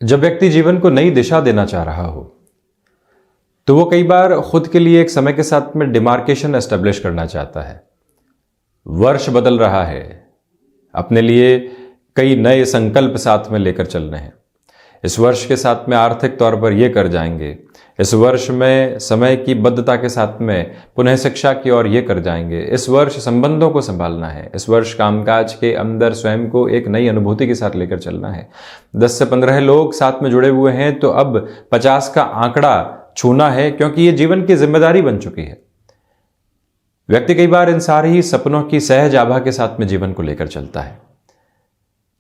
जब व्यक्ति जीवन को नई दिशा देना चाह रहा हो तो वो कई बार खुद के लिए एक समय के साथ में डिमार्केशन एस्टेब्लिश करना चाहता है। वर्ष बदल रहा है, अपने लिए कई नए संकल्प साथ में लेकर चलने हैं। इस वर्ष के साथ में आर्थिक तौर पर ये कर जाएंगे, इस वर्ष में समय की बद्धता के साथ में पुनः शिक्षा की ओर ये कर जाएंगे, इस वर्ष संबंधों को संभालना है, इस वर्ष कामकाज के अंदर स्वयं को एक नई अनुभूति के साथ लेकर चलना है। 10 से 15 लोग साथ में जुड़े हुए हैं तो अब 50 का आंकड़ा छूना है, क्योंकि ये जीवन की जिम्मेदारी बन चुकी है। व्यक्ति कई बार इन सारे ही सपनों की सहज आभा के साथ में जीवन को लेकर चलता है।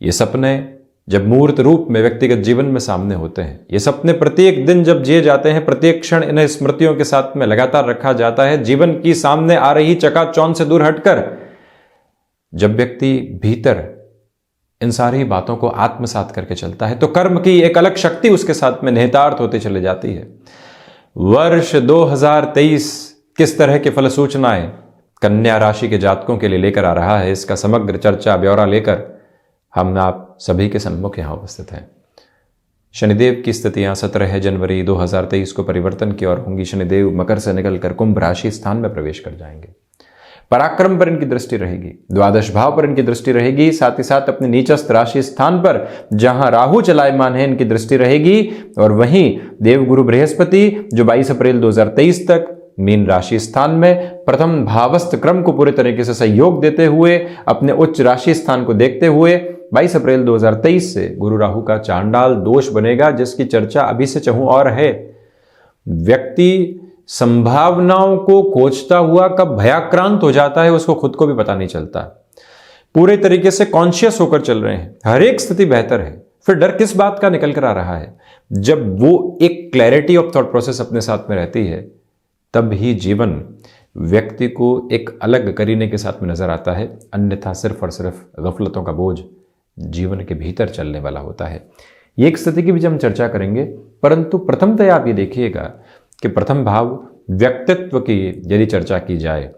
ये सपने जब मूर्त रूप में व्यक्तिगत जीवन में सामने होते हैं, ये सपने प्रत्येक दिन जब जिए जाते हैं, प्रत्येक क्षण इन्हें स्मृतियों के साथ में लगातार रखा जाता है, जीवन की सामने आ रही चकाचौंध से दूर हटकर जब व्यक्ति भीतर इन सारी बातों को आत्मसात करके चलता है तो कर्म की एक अलग शक्ति उसके साथ में निहितार्थ होती चली जाती है। वर्ष 2023 किस तरह की फल सूचनाएं कन्या राशि के जातकों के लिए लेकर आ रहा है, इसका समग्र चर्चा ब्यौरा लेकर हम आप सभी के सम्मुख यहां उपस्थित हैं। शनिदेव की स्थितियां 17 जनवरी 2023 को परिवर्तन की ओर होंगी। शनिदेव मकर से निकलकर कुंभ राशि स्थान में प्रवेश कर जाएंगे। पराक्रम पर इनकी दृष्टि रहेगी, द्वादश भाव पर इनकी दृष्टि रहेगी, साथ ही साथ अपने नीचस्थ राशि स्थान पर जहां राहु चलायमान है इनकी दृष्टि रहेगी। और वहीं देवगुरु बृहस्पति जो 22 अप्रैल 2023 तक मीन राशि स्थान में प्रथम भावस्थ क्रम को पूरे तरीके से सहयोग देते हुए अपने उच्च राशि स्थान को देखते हुए 22 अप्रैल 2023 से गुरु राहु का चांडाल दोष बनेगा, जिसकी चर्चा अभी से चहूं और है। व्यक्ति संभावनाओं को खोजता हुआ कब भयाक्रांत हो जाता है उसको खुद को भी पता नहीं चलता। पूरे तरीके से कॉन्शियस होकर चल रहे हैं, हर एक स्थिति बेहतर है, फिर डर किस बात का निकल कर आ रहा है? जब वो एक क्लैरिटी ऑफ थॉट प्रोसेस अपने साथ में रहती है तब ही जीवन व्यक्ति को एक अलग करीने के साथ में नजर आता है, अन्यथा सिर्फ और सिर्फ गफलतों का बोझ जीवन के भीतर चलने वाला होता है। ये एक स्थिति की भी हम चर्चा करेंगे, परंतु प्रथमतः आप ये देखिएगा कि प्रथम भाव व्यक्तित्व की यदि चर्चा की जाए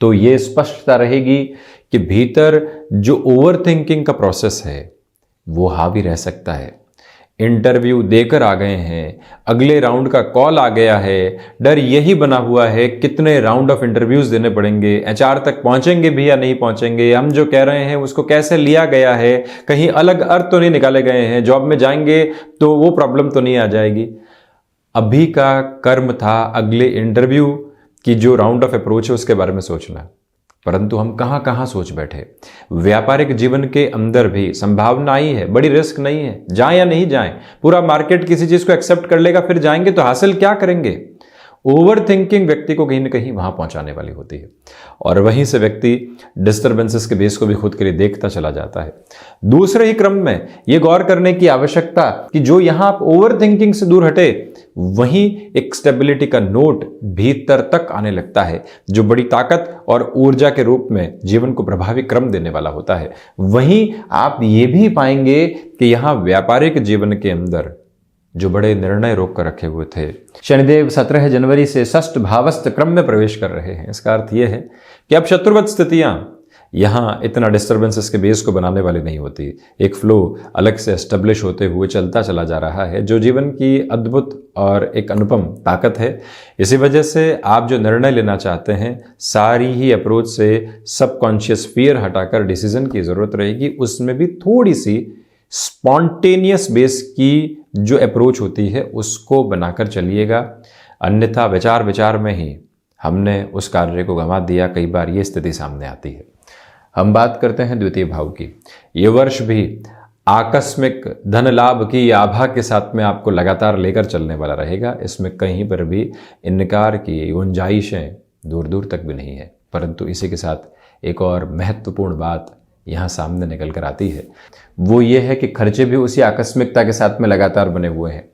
तो ये स्पष्टता रहेगी कि भीतर जो ओवर थिंकिंग का प्रोसेस है वो हावी रह सकता है। इंटरव्यू देकर आ गए हैं, अगले राउंड का कॉल आ गया है, डर यही बना हुआ है कितने राउंड ऑफ इंटरव्यूज देने पड़ेंगे, एचआर तक पहुंचेंगे भी या नहीं पहुंचेंगे, हम जो कह रहे हैं उसको कैसे लिया गया है, कहीं अलग अर्थ तो नहीं निकाले गए हैं, जॉब में जाएंगे तो वो प्रॉब्लम तो नहीं आ जाएगी। अभी का कर्म था अगले इंटरव्यू की जो राउंड ऑफ अप्रोच है उसके बारे में सोचना, परंतु हम कहां कहां सोच बैठे। व्यापारिक जीवन के अंदर भी संभावना ही है, बड़ी रिस्क नहीं है, जाएं या नहीं जाएं, पूरा मार्केट किसी चीज को एक्सेप्ट कर लेगा, फिर जाएंगे तो हासिल क्या करेंगे। ओवर थिंकिंग व्यक्ति को कहीं ना कहीं वहां पहुंचाने वाली होती है और वहीं से व्यक्ति डिस्टर्बेंसेस के बेस को भी खुद के लिए देखता चला जाता है। दूसरे ही क्रम में यह गौर करने की आवश्यकता कि जो यहां आप ओवर थिंकिंग से दूर हटे वहीं एक स्टेबिलिटी का नोट भीतर तक आने लगता है जो बड़ी ताकत और ऊर्जा के रूप में जीवन को प्रभावी क्रम देने वाला होता है। वहीं आप ये भी पाएंगे कि यहां व्यापारिक जीवन के अंदर जो बड़े निर्णय रोक कर रखे हुए थे, शनिदेव 17 जनवरी से षष्ठ भावस्थ क्रम में प्रवेश कर रहे हैं। इसका अर्थ यह है कि अब शत्रुवत स्थितियां यहां इतना डिस्टर्बेंसेस के बेस को बनाने वाली नहीं होती। एक फ्लो अलग से एस्टेब्लिश होते हुए चलता चला जा रहा है जो जीवन की अद्भुत और एक अनुपम ताकत है। इसी वजह से आप जो निर्णय लेना चाहते हैं सारी ही अप्रोच से सबकॉन्शियस फियर हटाकर डिसीजन की जरूरत रहेगी। उसमें भी थोड़ी सी स्पॉन्टेनियस बेस की जो अप्रोच होती है उसको बनाकर चलिएगा, अन्यथा विचार विचार में ही हमने उस कार्य को गंवा दिया। कई बार ये स्थिति सामने आती है। हम बात करते हैं द्वितीय भाव की। ये वर्ष भी आकस्मिक धन लाभ की आभा के साथ में आपको लगातार लेकर चलने वाला रहेगा। इसमें कहीं पर भी इनकार की गुंजाइशें दूर दूर तक भी नहीं है। परंतु इसी के साथ एक और महत्वपूर्ण बात यहाँ सामने निकल कर आती है, वो ये है कि खर्चे भी उसी आकस्मिकता के साथ में लगातार बने हुए हैं।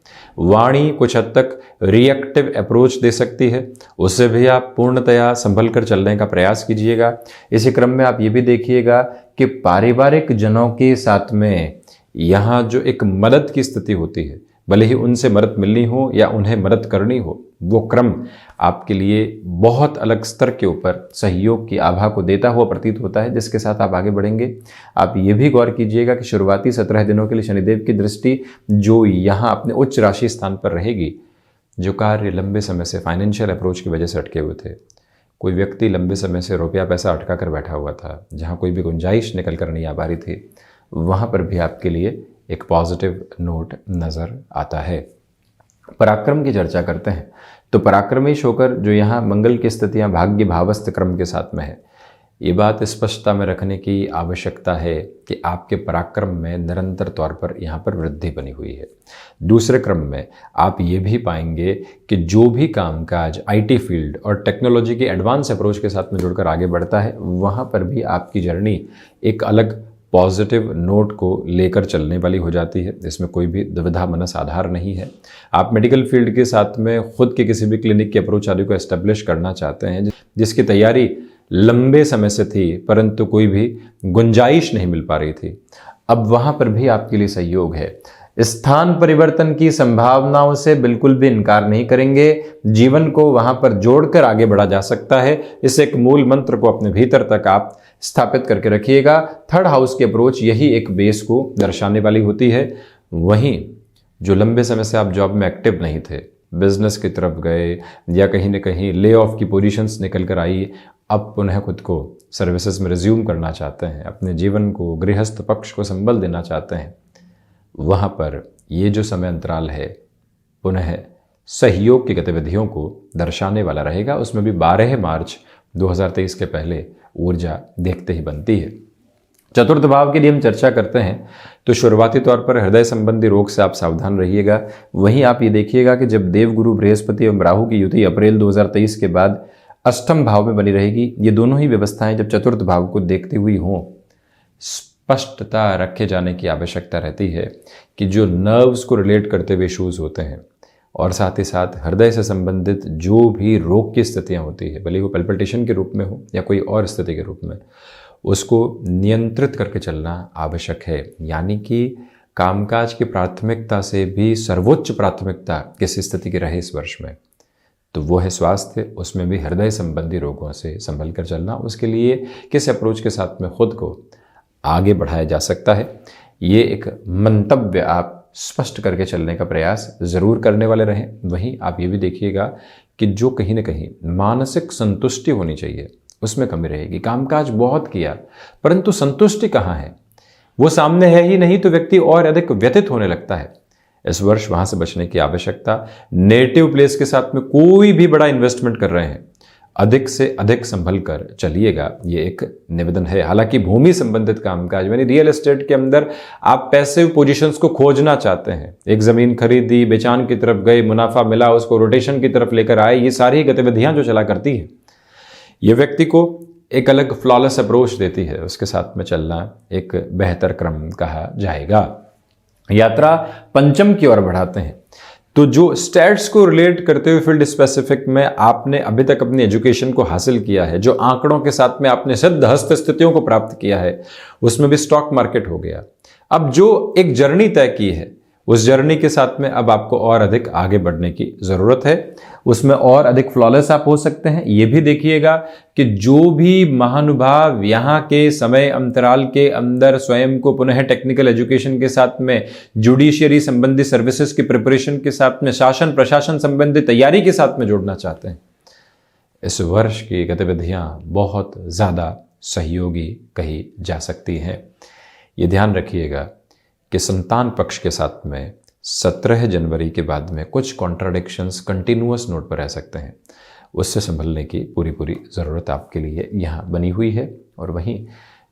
वाणी कुछ हद तक रिएक्टिव अप्रोच दे सकती है, उससे भी आप पूर्णतया संभल कर चलने का प्रयास कीजिएगा। इसी क्रम में आप ये भी देखिएगा कि पारिवारिक जनों के साथ में यहाँ जो एक मदद की स्थिति होती है भले ही उनसे मदद मिलनी हो या उन्हें मदद करनी हो, वो क्रम आपके लिए बहुत अलग स्तर के ऊपर सहयोग की आभा को देता हुआ प्रतीत होता है, जिसके साथ आप आगे बढ़ेंगे। आप ये भी गौर कीजिएगा कि शुरुआती 17 दिनों के लिए शनिदेव की दृष्टि जो यहाँ अपने उच्च राशि स्थान पर रहेगी, जो कार्य लंबे समय से फाइनेंशियल अप्रोच की वजह से अटके हुए थे, कोई व्यक्ति लंबे समय से रुपया पैसा अटका कर बैठा हुआ था, जहाँ कोई भी गुंजाइश निकल कर नहीं आ पा रही थी, वहाँ पर भी आपके लिए एक पॉजिटिव नोट नज़र आता है। पराक्रम की चर्चा करते हैं तो पराक्रमीश होकर जो यहाँ मंगल की स्थितियाँ भाग्य भावस्थ क्रम के साथ में है, ये बात स्पष्टता में रखने की आवश्यकता है कि आपके पराक्रम में निरंतर तौर पर यहाँ पर वृद्धि बनी हुई है। दूसरे क्रम में आप ये भी पाएंगे कि जो भी कामकाज आईटी फील्ड और टेक्नोलॉजी के एडवांस अप्रोच के साथ में जुड़कर आगे बढ़ता है, वहाँ पर भी आपकी जर्नी एक अलग पॉजिटिव नोट को लेकर चलने वाली हो जाती है। इसमें कोई भी दुविधा मनस आधार नहीं है। आप मेडिकल फील्ड के साथ में खुद के किसी भी क्लिनिक के अप्रोच आदि को एस्टेब्लिश करना चाहते हैं, जिसकी तैयारी लंबे समय से थी परंतु कोई भी गुंजाइश नहीं मिल पा रही थी, अब वहाँ पर भी आपके लिए सहयोग है। स्थान परिवर्तन की संभावनाओं से बिल्कुल भी इनकार नहीं करेंगे। जीवन को वहाँ पर जोड़कर आगे बढ़ा जा सकता है। इस एक मूल मंत्र को अपने भीतर तक आप स्थापित करके रखिएगा। थर्ड हाउस की अप्रोच यही एक बेस को दर्शाने वाली होती है। वहीं जो लंबे समय से आप जॉब में एक्टिव नहीं थे, बिजनेस की तरफ गए या कहीं ना कहीं ले ऑफ की पोजीशंस निकल कर आई, अब पुनः खुद को सर्विसेज में रिज्यूम करना चाहते हैं, अपने जीवन को गृहस्थ पक्ष को संबल देना चाहते हैं, वहाँ पर ये जो समय अंतराल है पुनः सहयोग की गतिविधियों को दर्शाने वाला रहेगा। उसमें भी 12 मार्च 2023 के पहले ऊर्जा देखते ही बनती है। चतुर्थ भाव की यदि हम चर्चा करते हैं तो शुरुआती तौर पर हृदय संबंधी रोग से आप सावधान रहिएगा। वहीं आप ये देखिएगा कि जब देवगुरु बृहस्पति एवं राहु की युति अप्रैल 2023 के बाद अष्टम भाव में बनी रहेगी, ये दोनों ही व्यवस्थाएं जब चतुर्थ भाव को देखती हुई हों, स्पष्टता रखे जाने की आवश्यकता रहती है कि जो नर्व्स को रिलेट करते हुए इश्यूज होते हैं और साथ ही साथ हृदय से संबंधित जो भी रोग की स्थितियां होती है, भले वो पल्पिटेशन के रूप में हो या कोई और स्थिति के रूप में, उसको नियंत्रित करके चलना आवश्यक है। यानी कि कामकाज की प्राथमिकता से भी सर्वोच्च प्राथमिकता किस स्थिति की रहे इस वर्ष में, तो वो है स्वास्थ्य। उसमें भी हृदय संबंधी रोगों से संभल कर चलना। उसके लिए किस अप्रोच के साथ में खुद को आगे बढ़ाया जा सकता है, ये एक मंतव्य आप स्पष्ट करके चलने का प्रयास ज़रूर करने वाले रहें। वहीं आप ये भी देखिएगा कि जो कहीं ना कहीं मानसिक संतुष्टि होनी चाहिए, उसमें कमी रहेगी। कामकाज बहुत किया परंतु संतुष्टि कहाँ है, वो सामने है ही नहीं, तो व्यक्ति और अधिक व्यथित होने लगता है। इस वर्ष वहाँ से बचने की आवश्यकता। नेटिव प्लेस के साथ में कोई भी बड़ा इन्वेस्टमेंट कर रहे हैं, अधिक से अधिक संभल कर चलिएगा, ये एक निवेदन है। हालांकि भूमि संबंधित कामकाज यानी रियल एस्टेट के अंदर आप पैसिव पोजीशंस को खोजना चाहते हैं, एक ज़मीन खरीदी, बेचान की तरफ गए, मुनाफा मिला, उसको रोटेशन की तरफ लेकर आए, ये सारी गतिविधियां जो चला करती है, ये व्यक्ति को एक अलग फ्लॉलेस अप्रोच देती है। उसके साथ में चलना एक बेहतर क्रम कहा जाएगा। यात्रा पंचम की ओर बढ़ाते हैं तो जो स्टैट्स को रिलेट करते हुए फील्ड स्पेसिफिक में आपने अभी तक अपनी एजुकेशन को हासिल किया है, जो आंकड़ों के साथ में आपने सिद्ध हस्त स्थितियों को प्राप्त किया है, उसमें भी स्टॉक मार्केट हो गया। अब जो एक जर्नी तय की है, उस जर्नी के साथ में अब आपको और अधिक आगे बढ़ने की ज़रूरत है। उसमें और अधिक फ्लॉलेस आप हो सकते हैं। ये भी देखिएगा कि जो भी महानुभाव यहाँ के समय अंतराल के अंदर स्वयं को पुनः टेक्निकल एजुकेशन के साथ में, जुडिशियरी संबंधी सर्विसेज की प्रिपरेशन के साथ में, शासन प्रशासन संबंधी तैयारी के साथ में जोड़ना चाहते हैं, इस वर्ष की गतिविधियाँ बहुत ज़्यादा सहयोगी कही जा सकती हैं। ये ध्यान रखिएगा कि संतान पक्ष के साथ में 17 जनवरी के बाद में कुछ कॉन्ट्राडिक्शंस कंटिन्यूअस नोट पर रह सकते हैं, उससे संभलने की पूरी ज़रूरत आपके लिए यहाँ बनी हुई है। और वहीं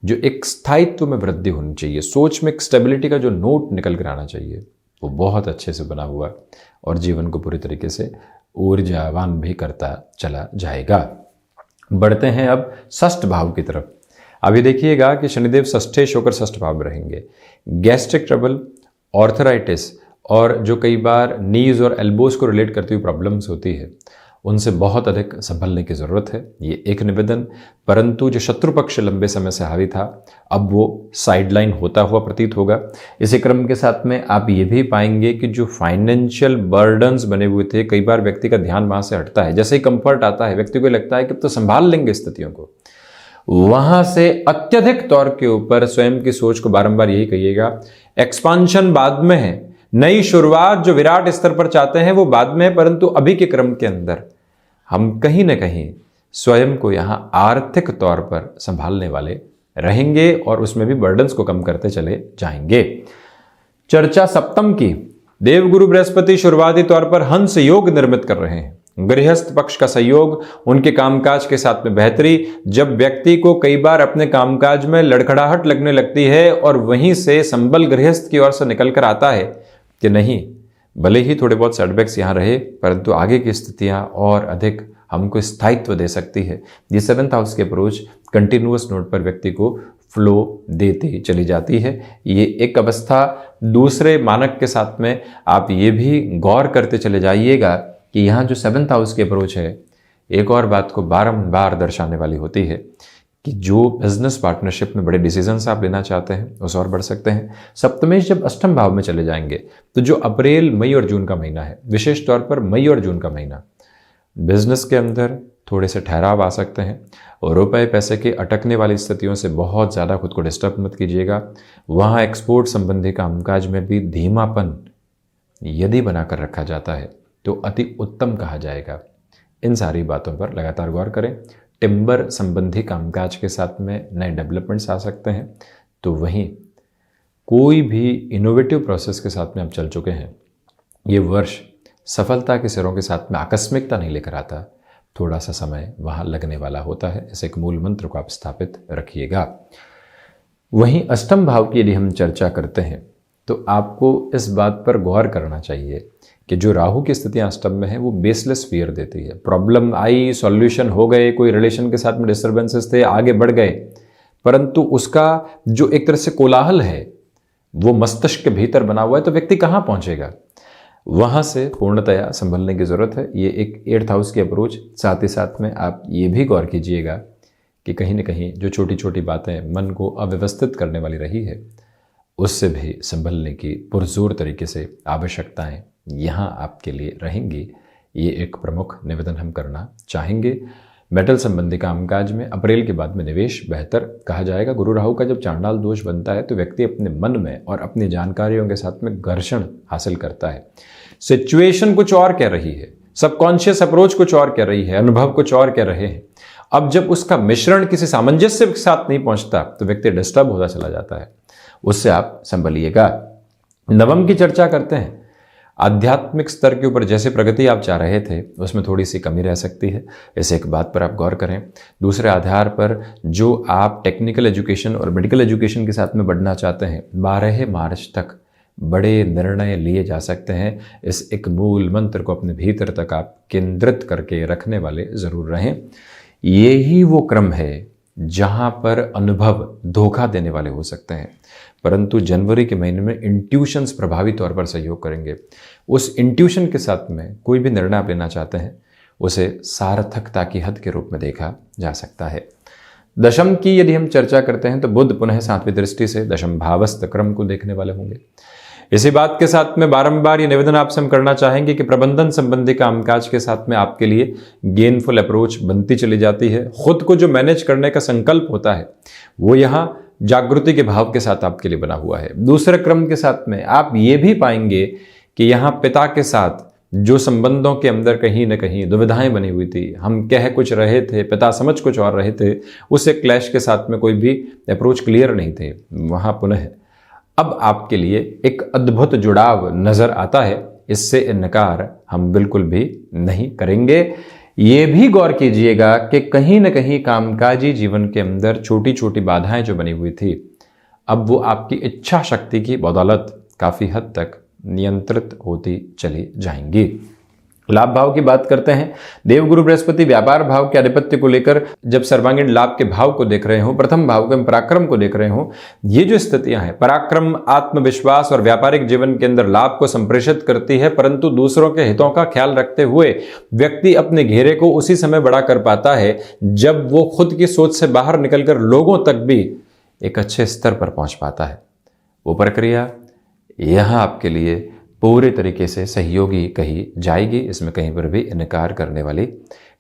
जो एक स्थायित्व में वृद्धि होनी चाहिए, सोच में एक स्टेबिलिटी का जो नोट निकल कर आना चाहिए, वो बहुत अच्छे से बना हुआ और जीवन को पूरी तरीके से ऊर्जावान भी करता चला जाएगा। बढ़ते हैं अब षष्ठ भाव की तरफ। अभी देखिएगा कि शनिदेव षष्ठेश होकर षष्ठ भाव में रहेंगे। गैस्ट्रिक ट्रबल, ऑर्थराइटिस और जो कई बार नीज और एल्बोज को रिलेट करती हुई प्रॉब्लम्स होती है, उनसे बहुत अधिक संभलने की ज़रूरत है, ये एक निवेदन। परंतु जो शत्रु पक्ष लंबे समय से हावी था, अब वो साइडलाइन होता हुआ प्रतीत होगा। इसी क्रम के साथ में आप ये भी पाएंगे कि जो फाइनेंशियल बर्डन्स बने हुए थे, कई बार व्यक्ति का ध्यान वहाँ से हटता है। जैसे ही कंफर्ट आता है, व्यक्ति को लगता है कि अब तो संभाल लेंगे स्थितियों को, वहां से अत्यधिक तौर के ऊपर स्वयं की सोच को बारंबार यही कहिएगा, एक्सपांशन बाद में है, नई शुरुआत जो विराट स्तर पर चाहते हैं वो बाद में है। परंतु अभी के क्रम के अंदर हम कहीं ना कहीं स्वयं को यहां आर्थिक तौर पर संभालने वाले रहेंगे और उसमें भी बर्डन्स को कम करते चले जाएंगे। चर्चा सप्तम की, देवगुरु बृहस्पति शुरुआती तौर पर हंस योग निर्मित कर रहे हैं। गृहस्थ पक्ष का सहयोग, उनके कामकाज के साथ में बेहतरी। जब व्यक्ति को कई बार अपने कामकाज में लड़खड़ाहट लगने लगती है और वहीं से संबल गृहस्थ की ओर से निकल कर आता है कि नहीं, भले ही थोड़े बहुत सेटबैक्स यहाँ रहे, परंतु आगे की स्थितियां और अधिक हमको स्थायित्व दे सकती है। ये 7th हाउस की अप्रोच कंटिन्यूअस नोट पर व्यक्ति को फ्लो देती चली जाती है। ये एक अवस्था। दूसरे मानक के साथ में आप ये भी गौर करते चले जाइएगा कि यहाँ जो 7th हाउस की अप्रोच है, एक और बात को बारंबार दर्शाने वाली होती है कि जो बिजनेस पार्टनरशिप में बड़े डिसीजंस आप लेना चाहते हैं उस और बढ़ सकते हैं। सप्तमेश जब अष्टम भाव में चले जाएंगे तो जो अप्रैल, मई और जून का महीना है, विशेष तौर पर मई और जून का महीना, बिजनेस के अंदर थोड़े से ठहराव आ सकते हैं और रुपए पैसे के अटकने वाली स्थितियों से बहुत ज़्यादा खुद को डिस्टर्ब मत कीजिएगा। वहाँ एक्सपोर्ट संबंधी कामकाज में भी धीमापन यदि बनाकर रखा जाता है तो अति उत्तम कहा जाएगा। इन सारी बातों पर लगातार गौर करें। टिम्बर संबंधी कामकाज के साथ में नए डेवलपमेंट्स आ सकते हैं, तो वहीं कोई भी इनोवेटिव प्रोसेस के साथ में आप चल चुके हैं, ये वर्ष सफलता के सिरों के साथ में आकस्मिकता नहीं लेकर आता, थोड़ा सा समय वहाँ लगने वाला होता है। इस एक मूल मंत्र को आप स्थापित रखिएगा। वहीं अष्टम भाव की यदि हम चर्चा करते हैं तो आपको इस बात पर गौर करना चाहिए कि जो राहु की स्थितियां अष्टम में है वो बेसलेस फियर देती है। प्रॉब्लम आई, सॉल्यूशन हो गए, कोई रिलेशन के साथ में डिस्टर्बेंसेस थे, आगे बढ़ गए, परंतु उसका जो एक तरह से कोलाहल है वो मस्तिष्क के भीतर बना हुआ है, तो व्यक्ति कहाँ पहुंचेगा? वहां से पूर्णतया संभलने की जरूरत है। ये एक 8th हाउस की अप्रोच। साथ ही साथ में आप ये भी गौर कीजिएगा कि कहीं ना कहीं जो छोटी छोटी बातें मन को अव्यवस्थित करने वाली रही है, उससे भी संभलने की पुरजोर तरीके से आवश्यकताएं यहाँ आपके लिए रहेंगी। ये एक प्रमुख निवेदन हम करना चाहेंगे। मेटल संबंधी कामकाज में अप्रैल के बाद में निवेश बेहतर कहा जाएगा। गुरु राहु का जब चांडाल दोष बनता है तो व्यक्ति अपने मन में और अपनी जानकारियों के साथ में घर्षण हासिल करता है। सिचुएशन कुछ और कह रही है, सबकॉन्शियस अप्रोच कुछ और कह रही है, अनुभव कुछ और कह रहे हैं। अब जब उसका मिश्रण किसी सामंजस्य के साथ नहीं पहुंचता तो व्यक्ति डिस्टर्ब होता चला जाता है। उससे आप संभलिएगा। नवम की चर्चा करते हैं। आध्यात्मिक स्तर के ऊपर जैसे प्रगति आप चाह रहे थे उसमें थोड़ी सी कमी रह सकती है, इस एक बात पर आप गौर करें। दूसरे आधार पर जो आप टेक्निकल एजुकेशन और मेडिकल एजुकेशन के साथ में बढ़ना चाहते हैं, 12 मार्च तक बड़े निर्णय लिए जा सकते हैं। इस एक मूल मंत्र को अपने भीतर तक आप केंद्रित करके रखने वाले ज़रूर रहें। यही वो क्रम है जहाँ पर अनुभव धोखा देने वाले हो सकते हैं, परंतु जनवरी के महीने में इंट्यूशंस प्रभावी तौर पर सहयोग करेंगे। उस इंट्यूशन के साथ में कोई भी निर्णय आप लेना चाहते हैं उसे सार्थकता की हद के रूप में देखा जा सकता है। दशम की यदि हम चर्चा करते हैं तो बुध पुनः 7वीं दृष्टि से दशम भावस्थ क्रम को देखने वाले होंगे। इसी बात के साथ में बारंबार ये निवेदन आपसे हम करना चाहेंगे कि प्रबंधन संबंधी कामकाज के साथ में आपके लिए गेनफुल अप्रोच बनती चली जाती है। खुद को जो मैनेज करने का संकल्प होता है वो यहाँ जागृति के भाव के साथ आपके लिए बना हुआ है। दूसरे क्रम के साथ में आप ये भी पाएंगे कि यहाँ पिता के साथ जो संबंधों के अंदर कहीं ना कहीं दुविधाएं बनी हुई थी, हम कह कुछ रहे थे, पिता समझ कुछ और रहे थे, उसे क्लैश के साथ में कोई भी अप्रोच क्लियर नहीं थे, वहाँ पुनः अब आपके लिए एक अद्भुत जुड़ाव नजर आता है। इससे इनकार हम बिल्कुल भी नहीं करेंगे। ये भी गौर कीजिएगा कि कहीं न कहीं कामकाजी जीवन के अंदर छोटी छोटी बाधाएं जो बनी हुई थी, अब वो आपकी इच्छा शक्ति की बदौलत काफ़ी हद तक नियंत्रित होती चली जाएंगी। लाभ भाव की बात करते हैं। देवगुरु बृहस्पति व्यापार भाव के आधिपत्य को लेकर जब सर्वांगीण लाभ के भाव को देख रहे हो, प्रथम भाव के पराक्रम को देख रहे हो, ये जो स्थितियां हैं पराक्रम, आत्मविश्वास और व्यापारिक जीवन के अंदर लाभ को संप्रेषित करती है, परंतु दूसरों के हितों का ख्याल रखते हुए व्यक्ति अपने घेरे को उसी समय बड़ा कर पाता है जब वो खुद की सोच से बाहर निकलकर लोगों तक भी एक अच्छे स्तर पर पहुंच पाता है। वो प्रक्रिया यहां आपके लिए पूरे तरीके से सहयोगी कही जाएगी, इसमें कहीं पर भी इनकार करने वाली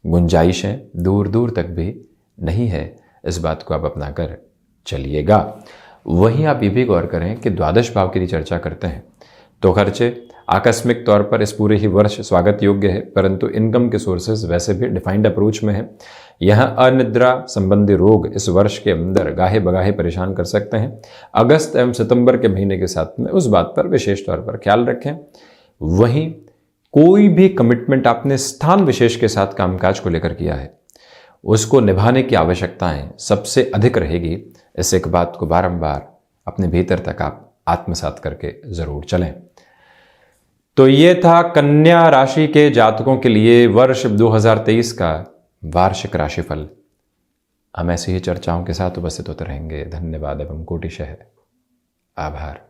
गुंजाइशें दूर दूर तक भी नहीं है। इस बात को आप अपना कर चलिएगा। वहीं आप ये भी गौर करें कि द्वादश भाव की यदि चर्चा करते हैं तो खर्चे आकस्मिक तौर पर इस पूरे ही वर्ष स्वागत योग्य है, परंतु इनकम के सोर्सेज वैसे भी डिफाइंड अप्रोच में है। यहां अनिद्रा संबंधी रोग इस वर्ष के अंदर गाहे बगाहे परेशान कर सकते हैं। अगस्त एवं सितंबर के महीने के साथ में उस बात पर विशेष तौर पर ख्याल रखें। वहीं कोई भी कमिटमेंट आपने स्थान विशेष के साथ कामकाज को लेकर किया है, उसको निभाने की आवश्यकताएं सबसे अधिक रहेगी। इस एक बात को बारंबार अपने भीतर तक आप आत्मसात करके जरूर चलें। तो ये था कन्या राशि के जातकों के लिए वर्ष 2023 का वार्षिक राशिफल। हम ऐसी ही चर्चाओं के साथ उपस्थित होते रहेंगे। धन्यवाद एवं कोटिशः आभार।